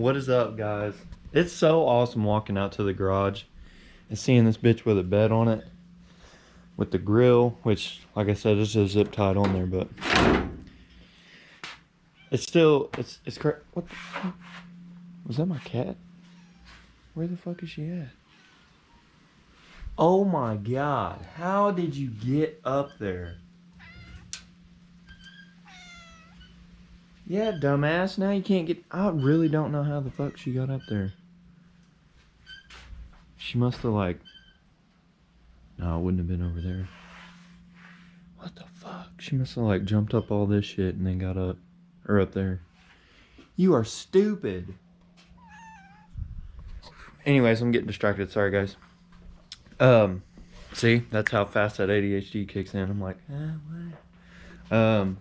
What is up, guys? It's so awesome walking out to the garage and seeing this bitch with a bed on it, with the grill, which, like I said, it's just zip tied on there, but it's still, it's correct. What the fuck? Was that my cat? Where the fuck is she at? Oh my god, how did you get up there? Yeah, dumbass, now you can't get... I really don't know how the fuck she got up there. She must have, like... No, it wouldn't have been over there. What the fuck? She must have, like, jumped up all this shit and then got up. Or up there. You are stupid. Anyways, I'm getting distracted. Sorry, guys. See? That's how fast that ADHD kicks in. I'm like, what?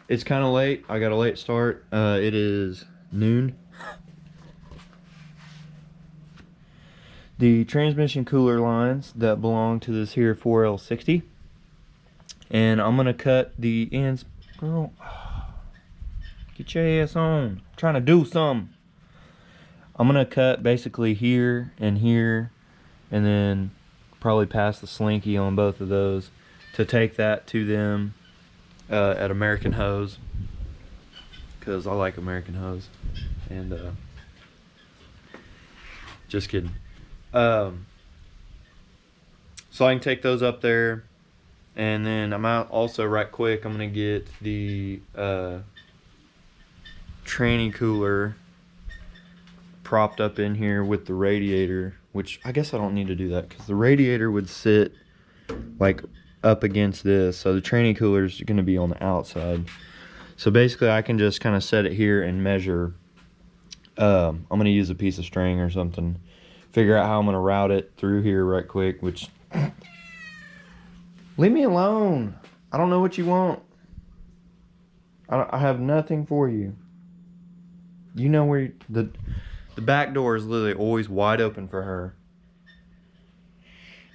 It's kind of late. I got a late start. It is noon. The transmission cooler lines that belong to this here 4L60. And I'm going to cut the ends. Girl, get your ass on. I'm trying to do something. I'm going to cut basically here, and then probably pass the slinky on both of those to take that to them. At American Hose, because I like American Hose, and just kidding. So I can take those up there, and then I'm out also right quick. I'm gonna get the tranny cooler propped up in here with the radiator, which I guess I don't need to do that because the radiator would sit like up against this, so the tranny cooler is going to be on the outside. So basically I can just kind of set it here and measure. I'm going to use a piece of string or something, figure out how I'm going to route it through here right quick, which leave me alone. I don't know what you want. I have nothing for you. You know where the back door is literally always wide open for her,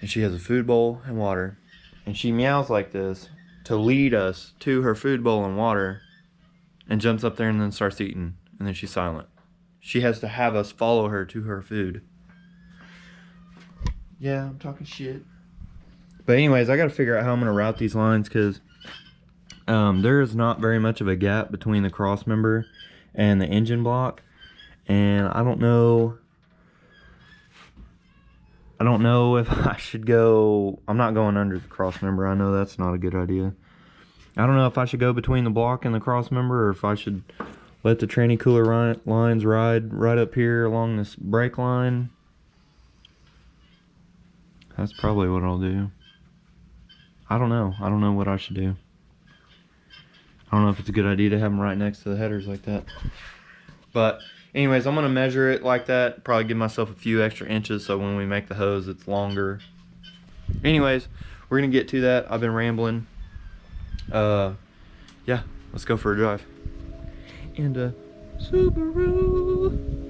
and she has a food bowl and water. And she meows like this to lead us to her food bowl and water, and jumps up there and then starts eating, and then she's silent. She has to have us follow her to her food. Yeah, I'm talking shit. But anyways, I gotta figure out how I'm gonna route these lines, because there is not very much of a gap between the cross member and the engine block, and I don't know if I should go... I'm not going under the cross member. I know that's not a good idea. I don't know if I should go between the block and the cross member, or if I should let the tranny cooler lines ride right up here along this brake line. That's probably what I'll do. I don't know. I don't know what I should do. I don't know if it's a good idea to have them right next to the headers like that. But anyways, I'm going to measure it like that. Probably give myself a few extra inches so when we make the hose it's longer. Anyways, we're going to get to that. I've been rambling. Yeah, let's go for a drive. And Subaru.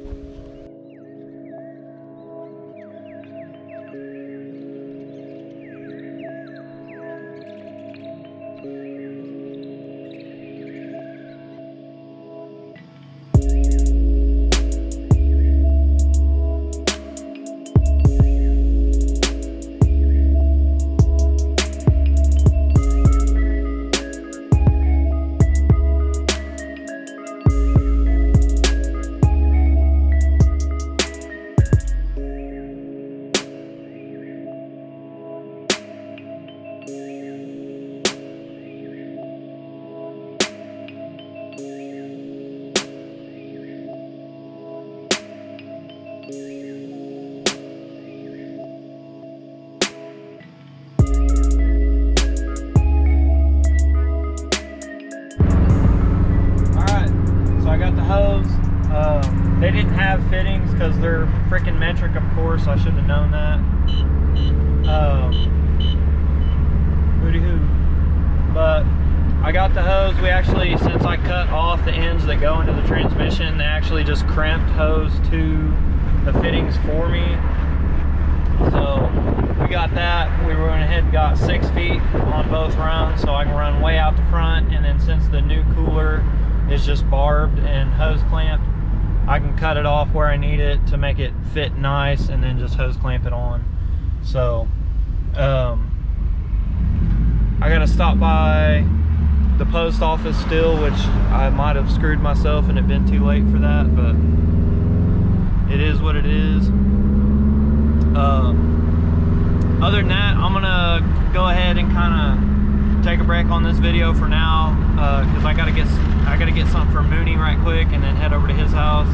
They didn't have fittings because they're freaking metric, of course. I should have known that. Hooty hoo. But I got the hose. We actually, since I cut off the ends that go into the transmission, they actually just crimped hose to the fittings for me. So we got that. We went ahead and got 6 feet on both runs, so I can run way out the front. And then since the new cooler is just barbed and hose clamped, I can cut it off where I need it to make it fit nice, and then just hose clamp it on. So I gotta stop by the post office still, which I might have screwed myself and it been too late for that, but it is what it is. Other than that, I'm gonna go ahead and kind of take a break on this video for now, because I gotta get something from Mooney right quick and then head over to his house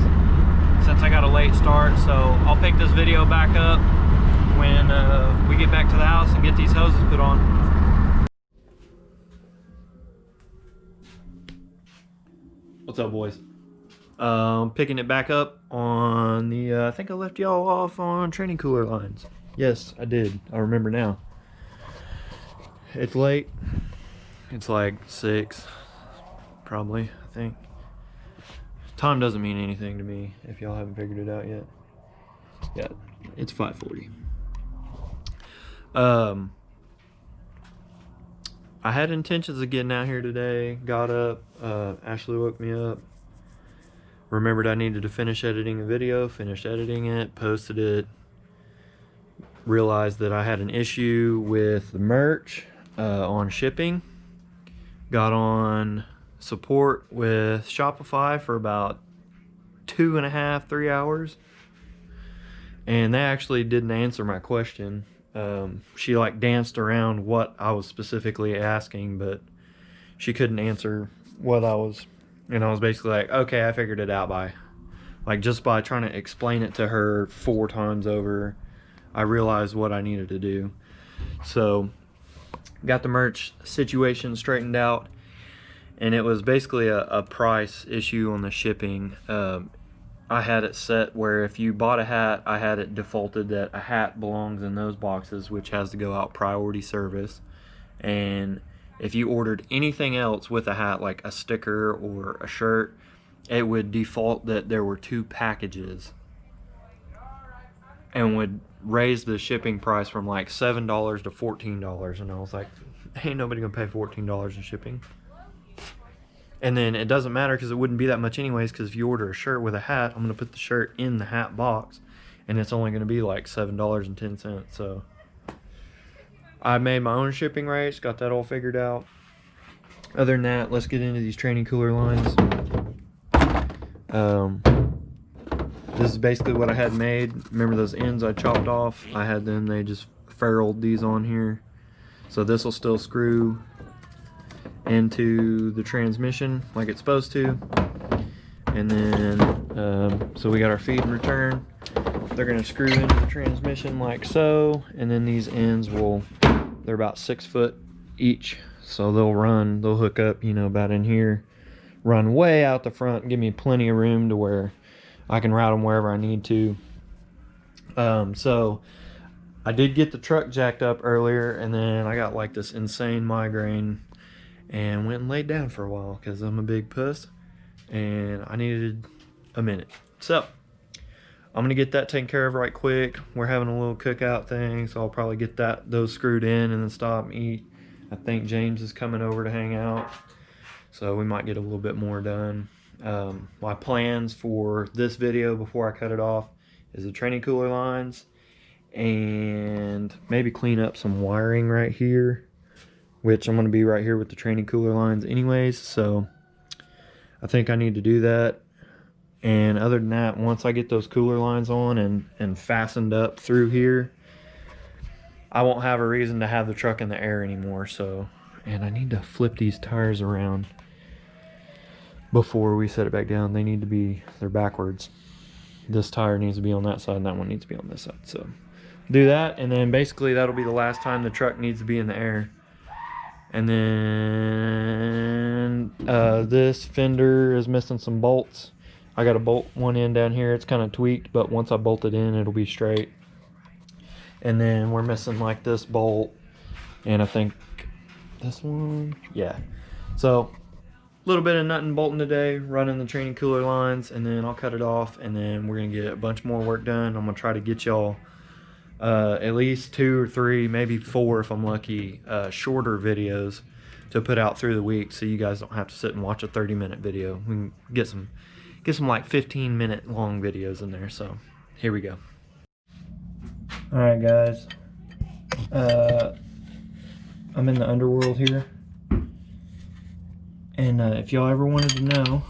since I got a late start. So I'll pick this video back up when we get back to the house and get these hoses put on. What's up, boys? Picking it back up on the I think I left y'all off on training cooler lines. Yes, I did. I remember now. It's late. It's like 6 probably, I think. Time doesn't mean anything to me if y'all haven't figured it out yet. Yeah, it's 5:40. I had intentions of getting out here today. Got up, Ashley woke me up, remembered I needed to finish editing a video, finished editing it, posted it, realized that I had an issue with the merch on shipping. Got on support with Shopify for about 2.5, 3 hours, and they actually didn't answer my question. She like danced around what I was specifically asking, but she couldn't answer what I was, and I was basically like, okay, I figured it out by just by trying to explain it to her 4 times over. I realized what I needed to do. So got the merch situation straightened out, and it was basically a price issue on the shipping. I had it set where if you bought a hat, I had it defaulted that a hat belongs in those boxes, which has to go out priority service. And if you ordered anything else with a hat, like a sticker or a shirt, it would default that there were 2 packages and would raise the shipping price from like $7 to $14. And I was like, ain't nobody gonna pay $14 in shipping. And then it doesn't matter because it wouldn't be that much anyways, because if you order a shirt with a hat, I'm going to put the shirt in the hat box, and it's only going to be like $7.10. So I made my own shipping rates, got that all figured out. Other than that, let's get into these training cooler lines. This is basically what I had made. Remember those ends I chopped off? I had them, they just ferruled these on here. So this will still screw into the transmission like it's supposed to. And then so we got our feed and return. They're going to screw into the transmission like so, and then these ends they're about 6 foot each, so they'll hook up, you know, about in here, run way out the front, give me plenty of room to where I can route them wherever I need to. So I did get the truck jacked up earlier, and then I got like this insane migraine and went and laid down for a while because I'm a big puss and I needed a minute. So I'm gonna get that taken care of right quick. We're having a little cookout thing, so I'll probably get those screwed in and then stop and eat. I think James is coming over to hang out, so we might get a little bit more done. My plans for this video before I cut it off is the training cooler lines and maybe clean up some wiring right here, which I'm going to be right here with the training cooler lines anyways, so I think I need to do that. And other than that, once I get those cooler lines on and fastened up through here, I won't have a reason to have the truck in the air anymore. So, and I need to flip these tires around before we set it back down. They're backwards. This tire needs to be on that side and that one needs to be on this side. So do that, and then basically that'll be the last time the truck needs to be in the air. And then this fender is missing some bolts. I got to bolt one end down here. It's kind of tweaked, but once I bolt it in, it'll be straight. And then we're missing like this bolt, and I think this one, yeah. So a little bit of nut and bolting today, running the training cooler lines, and then I'll cut it off, and then we're gonna get a bunch more work done. I'm gonna try to get y'all at least 2 or 3, maybe 4 if I'm lucky, shorter videos to put out through the week, so you guys don't have to sit and watch a 30-minute video. We can get some get some like 15-minute long videos in there. So here we go. All right, guys. I'm in the underworld here, and if y'all ever wanted to know,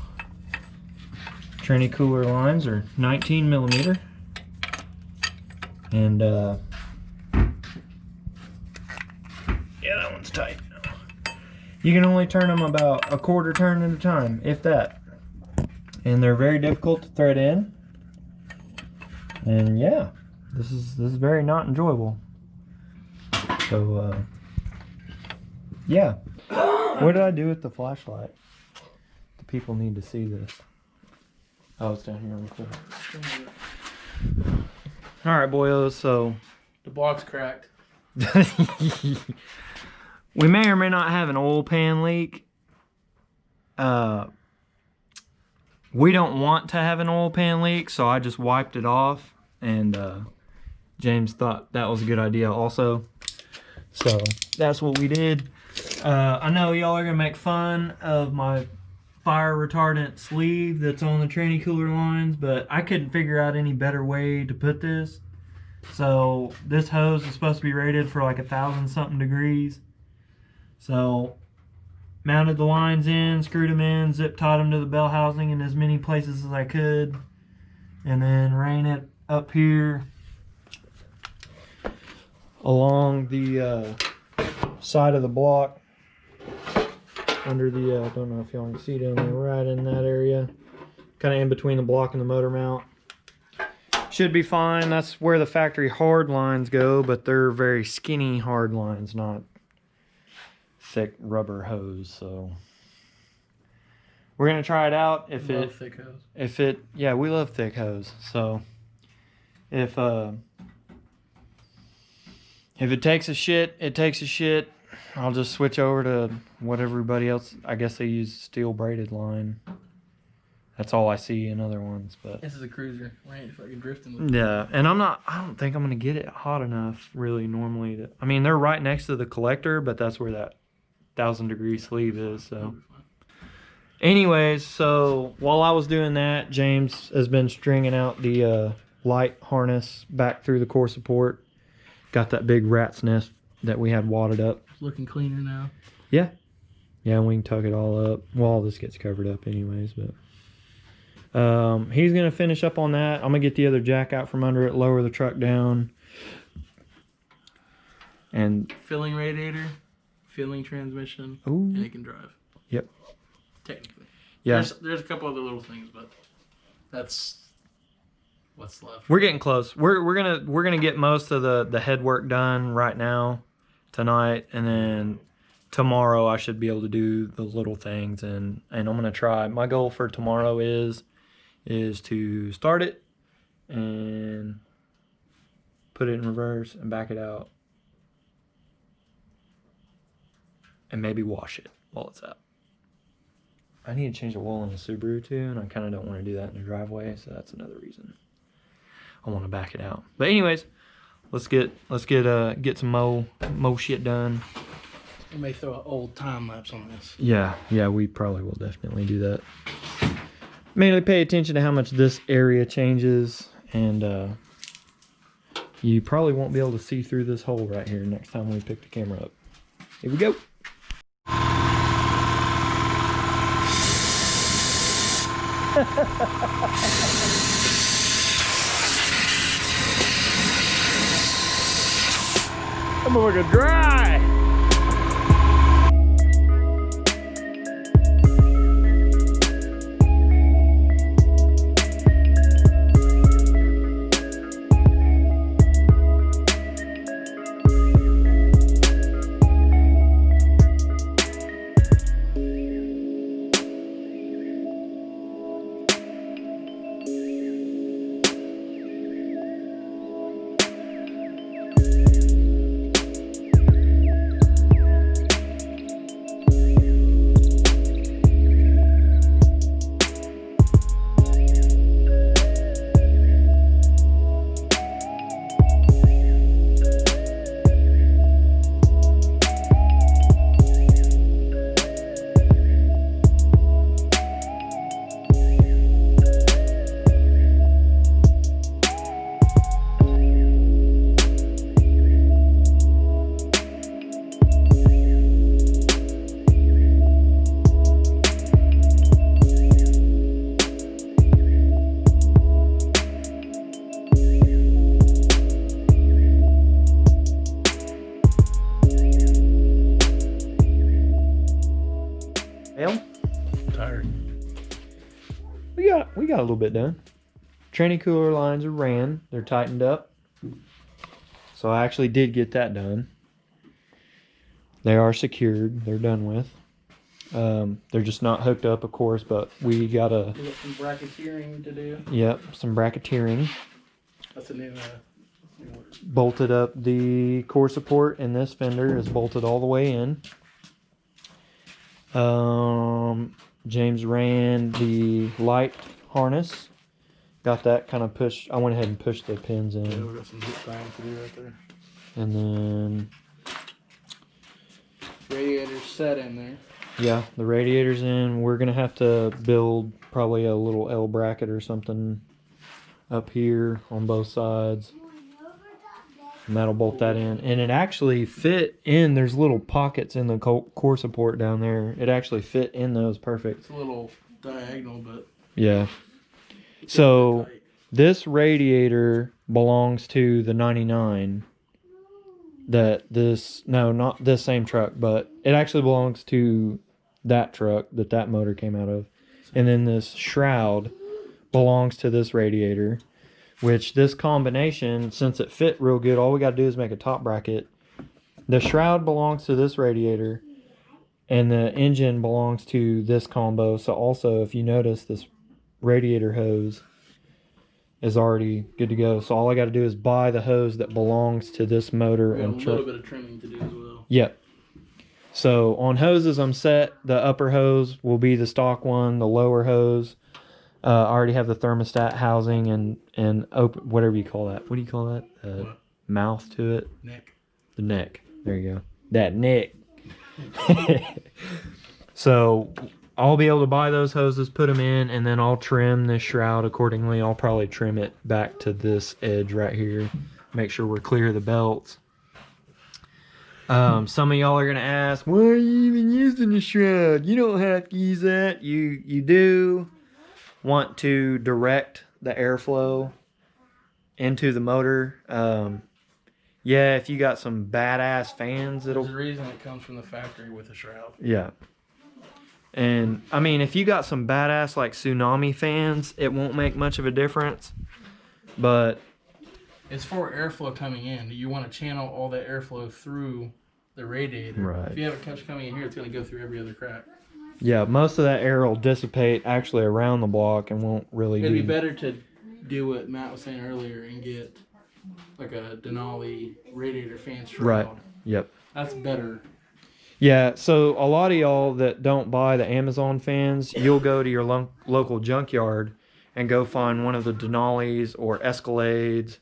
tranny cooler lines are 19 millimeter, and yeah, that one's tight. You can only turn them about a quarter turn at a time, if that, and they're very difficult to thread in. And yeah, this is very not enjoyable. So yeah, what did I do with the flashlight? The people need to see this. Oh, it's down here on the floor. All right, boyos. So the block's cracked. We may or may not have an oil pan leak. We don't want to have an oil pan leak, so I just wiped it off, and James thought that was a good idea also. So that's what we did. I know y'all are gonna make fun of my fire retardant sleeve that's on the tranny cooler lines, but I couldn't figure out any better way to put this. So this hose is supposed to be rated for like 1,000-something degrees. So mounted the lines in, screwed them in, zip tied them to the bell housing in as many places as I could, and then ran it up here along the side of the block under the, I don't know if y'all can see down there, right in that area, kind of in between the block and the motor mount. Should be fine. That's where the factory hard lines go, but they're very skinny hard lines, not thick rubber hose. So we're gonna try it out. If yeah, we love thick hose. So if it takes a shit, it takes a shit. I'll just switch over to what everybody else, I guess they use steel braided line. That's all I see in other ones, but this is a cruiser. We ain't fucking drifting with it. Yeah, and I don't think I'm gonna get it hot enough really normally to, I mean, they're right next to the collector, but that's where that 1,000-degree sleeve is. So anyways, so while I was doing that, James has been stringing out the light harness back through the core support. Got that big rat's nest that we had wadded up. It's looking cleaner now. Yeah, and we can tuck it all up. Well, all this gets covered up anyways, but he's gonna finish up on that. I'm gonna get the other jack out from under it, lower the truck down, and filling radiator, filling transmission, ooh, and it can drive. Yep. Technically. Yeah. There's a couple other little things, but that's what's left. We're getting close. We're gonna get most of the head work done right now, tonight, and then tomorrow I should be able to do the little things, and I'm gonna try. My goal for tomorrow is to start it and put it in reverse and back it out and maybe wash it while it's out. I need to change the oil in the Subaru too, and I kind of don't want to do that in the driveway, so that's another reason I want to back it out. But anyways, let's get some mo shit done. We may throw an old time lapse on this. Yeah, we probably will definitely do that. Mainly pay attention to how much this area changes, and you probably won't be able to see through this hole right here next time we pick the camera up. Here we go. I'm gonna look dry. a little bit done. Tranny cooler lines are ran. They're tightened up. So I actually did get that done. They are secured. They're done with. They're just not hooked up, of course, but we gotta... You got some bracketeering to do. Yep, some bracketeering. That's a new word. Bolted up the core support, and this fender is bolted all the way in. James ran the light harness. Got that kind of pushed. I went ahead and pushed the pins in. Yeah, we got some zip tying to do right there. And then... Radiator's set in there. Yeah, the radiator's in. We're gonna have to build probably a little L bracket or something up here on both sides. And that'll bolt that in. And it actually fit in. There's little pockets in the core support down there. It actually fit in those perfect. It's a little diagonal, but... Yeah. So this radiator belongs to the 99. No, not this same truck, but it actually belongs to that truck that motor came out of. And then this shroud belongs to this radiator, which this combination, since it fit real good, all we got to do is make a top bracket. The shroud belongs to this radiator, and the engine belongs to this combo. So also, if you notice, this radiator hose is already good to go. So all I got to do is buy the hose that belongs to this motor. We have and a little bit of trimming to do as well. Yep. So on hoses, I'm set. The upper hose will be the stock one. The lower hose, I already have the thermostat housing and open, whatever you call that. What do you call that? Mouth to it. Neck. The neck. There you go. That neck. So I'll be able to buy those hoses, put them in, and then I'll trim this shroud accordingly. I'll probably trim it back to this edge right here. Make sure we're clear of the belts. Some of y'all are going to ask, why are you even using the shroud? You don't have to use that. You do want to direct the airflow into the motor. Yeah, if you got some badass fans, There's a reason it comes from the factory with a shroud. Yeah. And I mean, if you got some badass like tsunami fans, it won't make much of a difference. But it's for airflow coming in. You want to channel all that airflow through the radiator. Right. If you have a catch coming in here, it's going to go through every other crack. yeah, most of that air will dissipate actually around the block and won't really It'd be better to do what Matt was saying earlier and get like a Denali radiator fan shroud. Right. Yep. That's better. Yeah, so a lot of y'all that don't buy the Amazon fans, you'll go to your local junkyard and go find one of the Denalis or Escalades,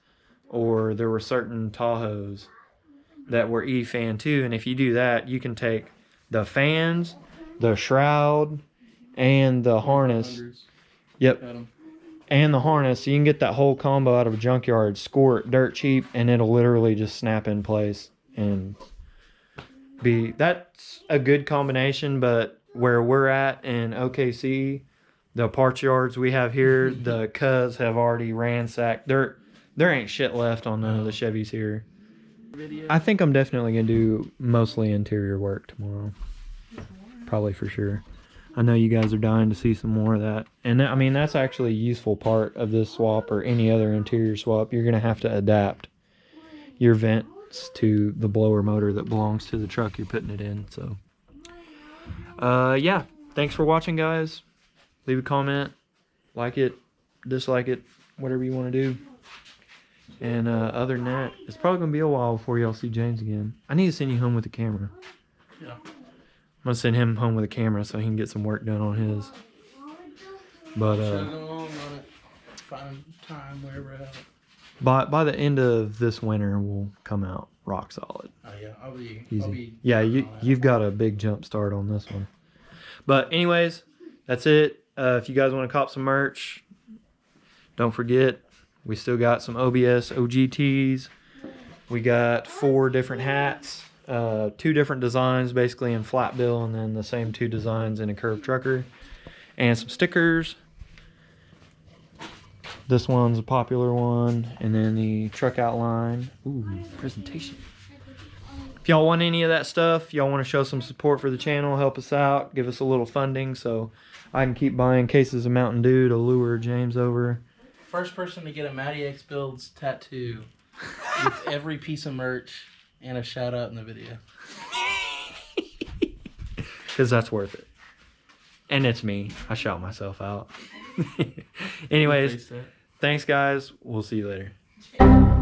or there were certain Tahoes that were E-fan too. And if you do that, you can take the fans, the shroud, and the harness. Yep. And the harness. So you can get that whole combo out of a junkyard, score it dirt cheap, and it'll literally just snap in place and that's a good combination. But where we're at in OKC, the parts yards we have here, the cuz have already ransacked. There ain't shit left on none of the Chevys here. I think I'm definitely gonna do mostly interior work tomorrow, probably for sure. I know you guys are dying to see some more of that, and I mean that's actually a useful part of this swap or any other interior swap. You're gonna have to adapt your vents to the blower motor that belongs to the truck you're putting it in. So yeah, thanks for watching, guys. Leave a comment, like it, dislike it, whatever you want to do. And other than that, it's probably gonna be a while before y'all see James again. I need to send you home with the camera. Yeah. I'm gonna send him home with a camera so he can get some work done on his. But Should go on it. Find time wherever I have it. by the end of this winter, we'll come out rock solid. Oh yeah, I'll be Easy. Yeah, you've got a big jump start on this one. But anyways, that's it. If you guys want to cop some merch, don't forget, we still got some OBS OGTs. We got 4 different hats, 2 different designs basically in flat bill, and then the same 2 designs in a curved trucker, and some stickers. This one's a popular one, and then the truck outline. Ooh, presentation. If if y'all want any of that stuff, y'all want to show some support for the channel, help us out, give us a little funding so I can keep buying cases of Mountain Dew to lure James over. First person to get a MattyXBuilds tattoo with every piece of merch and a shout out in the video. Because that's worth it. And it's me. I shout myself out. Anyways, thanks guys. We'll see you later.